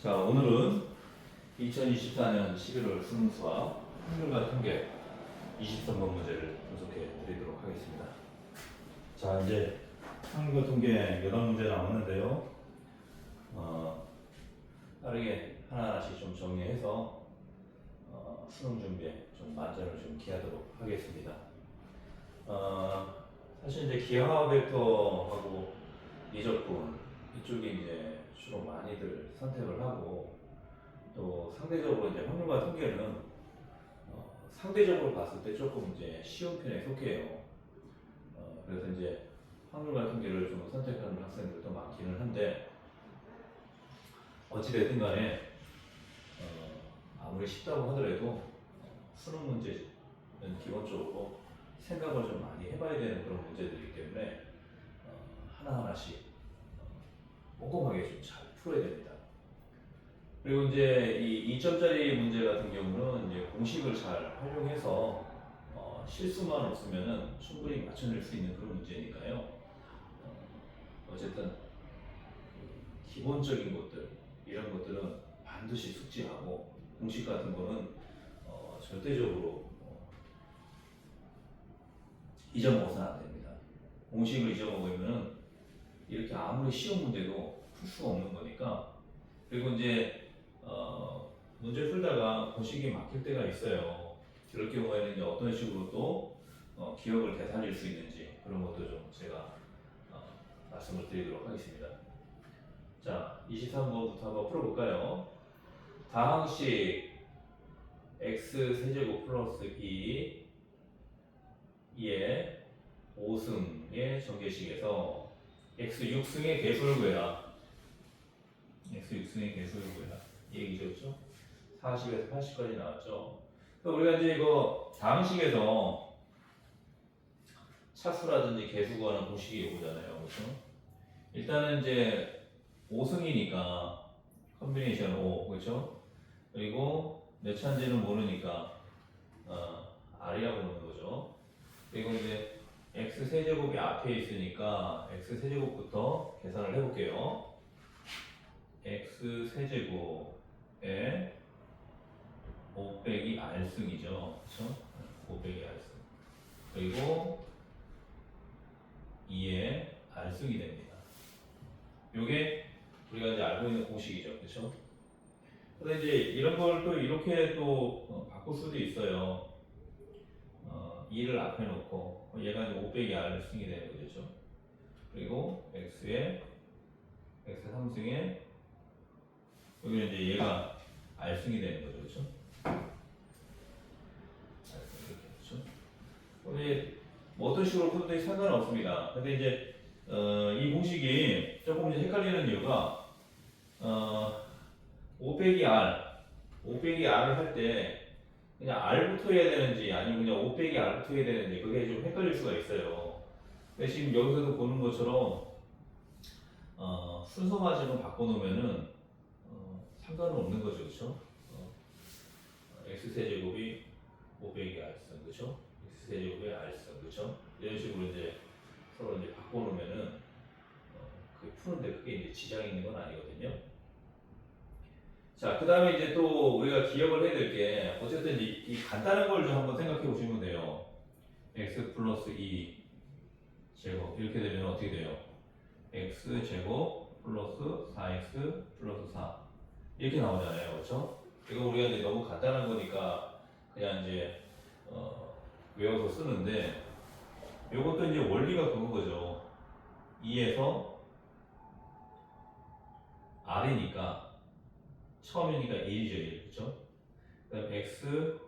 자, 오늘은 2024년 11월 수능 수학 확률과 통계 23번 문제를 분석해 드리도록 하겠습니다. 자, 이제 확률과 통계 8문제 남았는데요. 빠르게 하나하나씩 좀 정리해서 수능 준비에 좀 만전을 좀 기하도록 하겠습니다. 사실 이제 기하 벡터하고 미적분 이쪽이 이제 주로 많이들 선택을 하고, 또 상대적으로 이제 확률과 통계는 상대적으로 봤을 때 조금 이제 쉬운 편에 속해요. 그래서 이제 확률과 통계를 좀 선택하는 학생들도 많기는 한데, 어찌됐든 간에 아무리 쉽다고 하더라도 수능 문제는 기본적으로 생각을 좀 많이 해봐야 되는 그런 문제들이기 때문에 하나하나씩 꼼꼼하게 좀 잘 풀어야 됩니다. 그리고 이제 이 2점짜리 문제 같은 경우는 이제 공식을 잘 활용해서 실수만 없으면은 충분히 맞춰낼 수 있는 그런 문제니까요. 어쨌든 기본적인 것들, 이런 것들은 반드시 숙지하고, 공식 같은 거는 절대적으로 잊어먹어서는 안 됩니다. 공식을 잊어먹으면은 이렇게 아무리 쉬운 문제도 풀 수가 없는 거니까. 그리고 이제 문제 풀다가 공식이 막힐 때가 있어요. 그럴 경우에는 이제 어떤 식으로 또 기억을 되살릴 수 있는지, 그런 것도 좀 제가 말씀을 드리도록 하겠습니다. 자, 23번부터 한번 풀어볼까요? 다항식 x 세제곱 플러스 2의 5승의 전개식에서 x 6승의 개수를 구해라. x 6승의 개수를 구해라. 이 얘기죠, 그렇죠? 40에서 80까지 나왔죠. 우리가 이제 이거 다항식에서 차수라든지 개수 구하는 공식이 이거잖아요, 그렇죠? 일단은 이제 5승이니까 컨비네이션 5, 그렇죠? 그리고 몇 차인지는 모르니까 R이라고 부르는 거죠. 그리고 이제 x 세제곱이 앞에 있으니까 x 세제곱부터 계산을 해볼게요. x 세제곱에 5 빼기 R승이죠. 그렇죠? 5 빼기 R승. 그리고 2의 R승이 됩니다. 요게 우리가 이제 알고 있는 공식이죠. 그렇죠? 근데 이제 이런 걸 또 이렇게 또 바꿀 수도 있어요. 2를 앞에 놓고 얘가 이제 5 빼기 R승이 되는 거죠. 그리고 X에 X 3승에 여기는 이제 얘가 R승이 되는 거죠. 그렇죠? 이렇게 그렇죠? 근데 뭐 어떤 식으로 풀어도 상관은 없습니다. 근데 이제 이 공식이 조금 이제 헷갈리는 이유가 5 빼기 R, 5 빼기 R을 할 때 그냥 R부터 해야 되는지 아니면 그냥 5 빼기 R부터 해야 되는지, 그게 좀 헷갈릴 수가 있어요. 근데 지금 여기서도 보는 것처럼 순서만 지금 바꿔놓으면은 상관은 없는 거죠, 그렇죠? x 세제곱이 5 빼기 R승, 그렇죠? x 세제곱의 R승, 그렇죠? 이런 식으로 이제 서로 이제 바꿔놓으면은 그 푸는데 크게 이제 지장이 있는 건 아니거든요. 자, 그 다음에 이제 또 우리가 기억을 해야 될 게, 어쨌든 이 간단한 걸 좀 한번 생각해 보시면 돼요. x 플러스 2 제곱 이렇게 되면 어떻게 돼요? x 제곱 플러스 4x 플러스 4 이렇게 나오잖아요, 그렇죠? 이거 우리가 이제 너무 간단한 거니까 그냥 이제 외워서 쓰는데, 이것도 이제 원리가 그거죠. 2에서 R이니까 처음이니까 1이죠, 1. 그렇죠? 그다음 x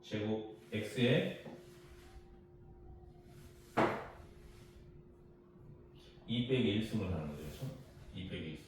제곱 x에 2 빼기 1승을 하는 거죠. 그렇죠? 2 빼기 1승.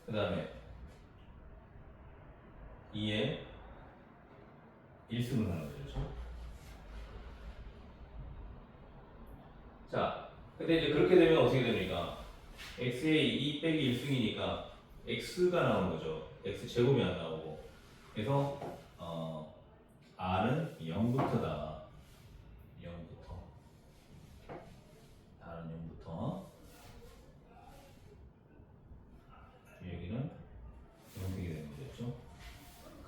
그다음에 2에 1승을 하는 거죠. 그렇죠? 자, 근데 이제 그렇게 되면 어떻게 됩니까? x에 2 빼기 1승이니까 x가 나오는 거죠. x 제곱이 안 나오고. 그래서 r은 0부터다. 0부터. r은 0부터. 여기는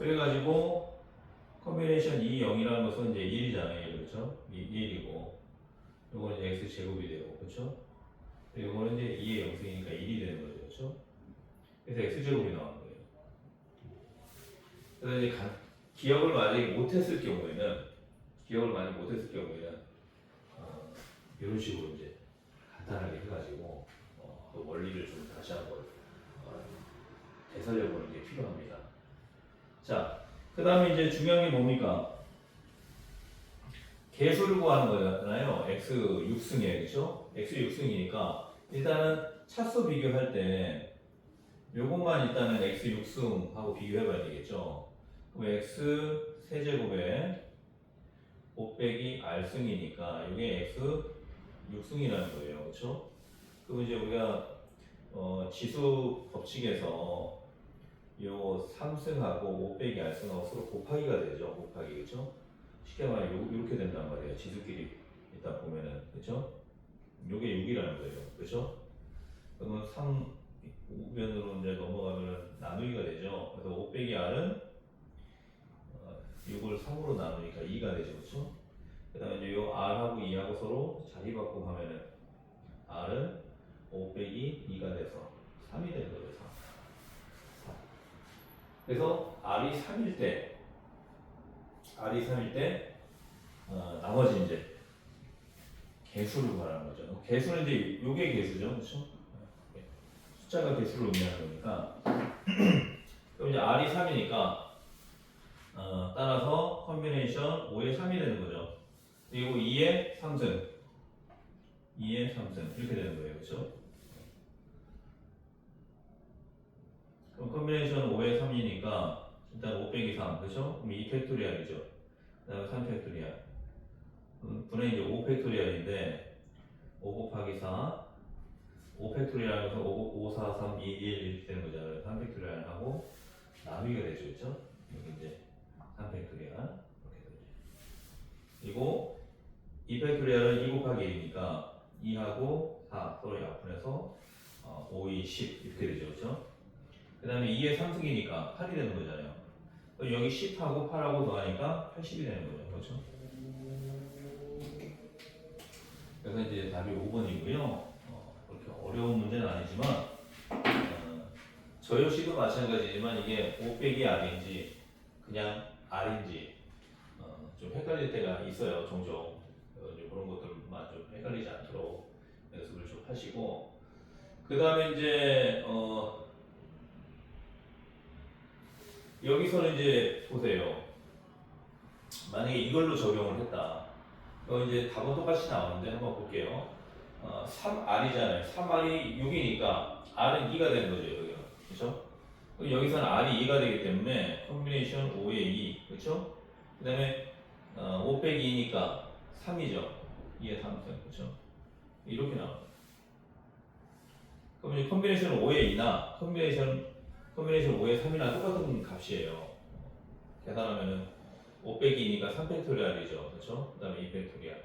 그래가지고 컨비네이션 2, 0이라는 것은 이제 1이잖아요. 그렇죠? 1이고 요거는 이제 x 제곱이 되고 그렇죠? 요거는 이제 2의 영승이니까 1이 되는 거죠. 그렇죠? 그래서 x 제곱이 나오는 거예요. 그래서 이제 기억을 만약에 못했을 경우에는 이런 식으로 이제 간단하게 해가지고 또 원리를 좀 다시 한번 되살려보는 게 필요합니다. 자, 그 다음에 이제 중요한 게 뭡니까? 개수를 구하는 거잖아요. x 6승이에요. 그렇죠? x 6승이니까 일단은 차수 비교할 때 요것만 일단은 x 6승하고 비교해 봐야 되겠죠. 그럼 x 세제곱에 5 빼기 r승이니까 이게 x 6승이라는 거예요. 그렇죠? 그럼 이제 우리가 지수 법칙에서 요 3승하고 5 빼기 r승하고 서로 곱하기가 되죠. 곱하기. 그렇죠? 쉽게 말해 이렇게 된단 말이에요. 지수끼리 일단 보면은. 그렇죠? 요게 6이라는 거예요. 그렇죠? 그러면 3 우변으로 이제 넘어가면 나누기가 되죠. 그래서 5 빼기 r은 6을 3으로 나누니까 2가 되죠. 그렇죠? 그 다음에 이제 요 r하고 2하고 서로 자리 바꿈하면은 r은 5 빼기 2가 돼서 3이 되는 거죠. 3. 그래서 r이 3일 때 나머지 이제 개수를 구하라는 거죠. 개수는 이제 요게 개수죠. 그렇죠? 숫자가 개수를 의미하는 거니까 그럼 이제 r이 3이니까 따라서 컨비네이션 5의 3이 되는 거죠. 그리고 2의 3승 2의 3승 이렇게 되는 거예요. 그렇죠? 그럼 컨비네이션 5의 3이니까 일단 5 빼기 3 그렇죠? 그럼 2 팩토리얼이죠. 그 다음에 3 팩토리얼 분의 이제 5 팩토리얼인데 5 곱하기 4 5 팩토리얼 해서 5, 4, 3, 2, 1 이렇게 되는 거잖아요. 3 팩토리얼 하고 나누기가 되죠. 그렇죠? 여기 이제 3 팩토리얼 이렇게 되죠. 그리고 2 팩토리얼은 2 곱하기 1이니까 2하고 4 서로 약분해서 5, 2, 10 이렇게 되죠. 그렇죠? 그 다음에 2의 3승이니까 8이 되는 거잖아요. 여기 10하고 8하고 더하니까 80이 되는 거죠. 그렇죠? 그래서 이제 답이 5번이고요. 그렇게 어려운 문제는 아니지만 저 역시도 마찬가지지만 이게 5 빼기 r인지 그냥 r인지 좀 헷갈릴 때가 있어요. 종종 그런 것들만 좀 헷갈리지 않도록 연습을 좀 하시고 그 다음에 이제 여기서는 이제 보세요. 만약에 이걸로 적용을 했다. 이제 답은 똑같이 나오는데 한번 볼게요. 3r이잖아요. 3r이 6이니까 r은 2가 되는 거죠. 여기가. 그렇죠? 여기서는 r이 2가 되기 때문에 컨비네이션 5의 2. 그렇죠? 그 다음에 5 빼기 2니까 3이죠. 2의 3승. 그렇죠? 이렇게 나옵니다. 그럼 이제 컨비네이션 5의 2나 컨비네이션 5의 3이나 똑같은 값이에요. 계산하면은 5 빼기 2니까 3팩토리얼이죠. 그렇죠? 그 다음에 2팩토리얼.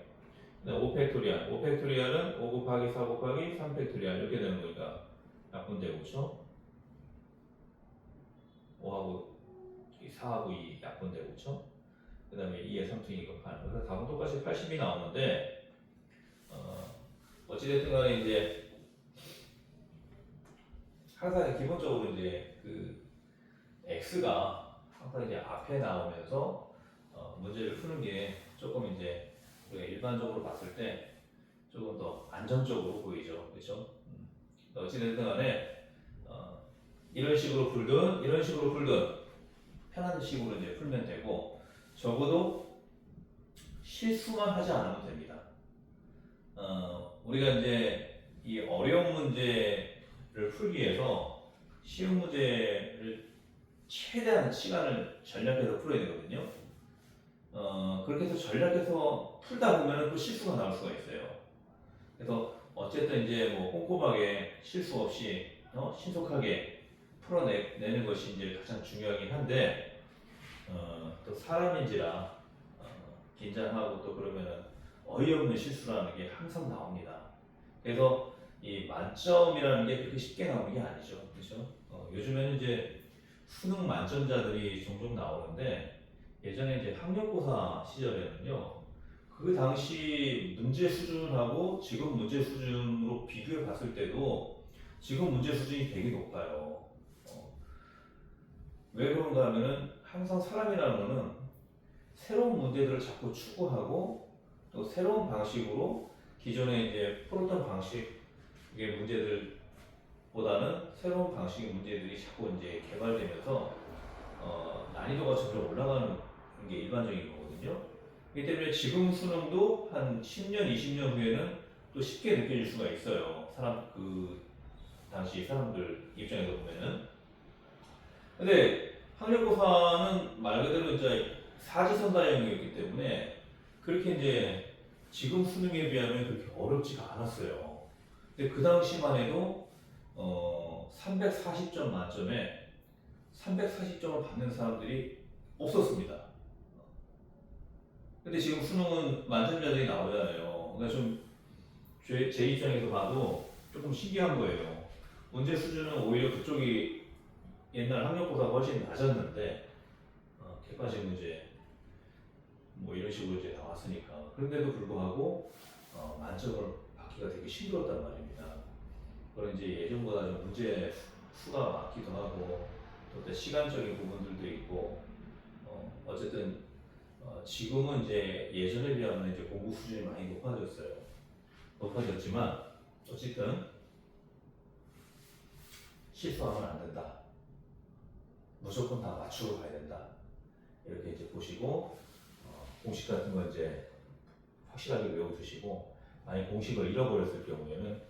그 다음에 5팩토리얼. 5팩토리얼은 5 곱하기 4 곱하기 3팩토리얼 이렇게 되는 거니까 약분되고 그렇죠? 5하고 4하고 2 약분되고 그렇죠? 그 다음에 2의 3승이니까 8. 그래서 답은 똑같이 80이 나오는데 어찌됐든 간에 이제 항상 기본적으로 이제 그 x가 항상 이제 앞에 나오면서 문제를 푸는 게 조금 이제 우리가 일반적으로 봤을 때 조금 더 안정적으로 보이죠, 그렇죠? 어찌됐든 간에 이런 식으로 풀든 이런 식으로 풀든 편한 식으로 이제 풀면 되고 적어도 실수만 하지 않으면 됩니다. 우리가 이제 이 어려운 문제를 풀기 위해서 쉬운 문제를 최대한 시간을 전략해서 풀어야 되거든요. 그렇게 해서 전략해서 풀다 보면 또 실수가 나올 수가 있어요. 그래서 어쨌든 이제 뭐 꼼꼼하게 실수 없이 신속하게 풀어내는 것이 이제 가장 중요하긴 한데 또 사람인지라 긴장하고 또 그러면은 어이없는 실수라는 게 항상 나옵니다. 그래서 이 만점이라는 게 그렇게 쉽게 나오는 게 아니죠, 그렇죠? 요즘에는 이제 수능 만점자들이 종종 나오는데 예전에 이제 학력고사 시절에는요. 그 당시 문제 수준하고 지금 문제 수준으로 비교해 봤을 때도 지금 문제 수준이 되게 높아요. 왜 그런가 하면은 항상 사람이라는 거는 새로운 문제들을 자꾸 추구하고 또 새로운 방식으로 기존에 이제 풀었던 방식의 문제들보다는 새로운 방식의 문제들이 자꾸 이제 개발되면서 난이도가 점점 올라가는 게 일반적인 거거든요. 그렇기 때문에 지금 수능도 한 10년, 20년 후에는 또 쉽게 느껴질 수가 있어요. 그 당시 사람들 입장에서 보면은. 근데 학력고사는 말 그대로 이제 사지선다형이었기 때문에 그렇게 이제 지금 수능에 비하면 그렇게 어렵지가 않았어요. 근데 그 당시만 해도 340점 만점에 340점을 받는 사람들이 없었습니다. 근데 지금 수능은 만점자들이 나오잖아요. 그러니까 좀 제 입장에서 봐도 조금 신기한 거예요. 문제 수준은 오히려 그쪽이 옛날 학력고사가 훨씬 낮았는데 객관식 문제 뭐 이런 식으로 이제 나왔으니까 그런데도 불구하고 만점을 받기가 되게 힘들었단 말입니다. 그런 이제 예전보다 좀 문제 수가 많기도 하고 또 시간적인 부분들도 있고 어쨌든 지금은 이제 예전에 비하면 이제 공부 수준이 많이 높아졌지만 어쨌든 실수하면 안 된다. 무조건 다 맞추고 가야 된다. 이렇게 이제 보시고 공식 같은 거 이제 확실하게 외워두시고 만약 공식을 잃어버렸을 경우에는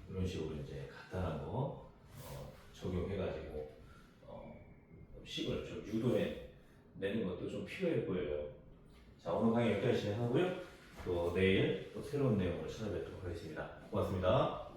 이런 식으로 이제 간단한 거 적용해가지고 식을 좀 유도해 내는 것도 좀 필요해 보여요. 자, 오늘 강의 여기까지 진행하고요. 또 내일 또 새로운 내용으로 찾아뵙도록 하겠습니다. 고맙습니다.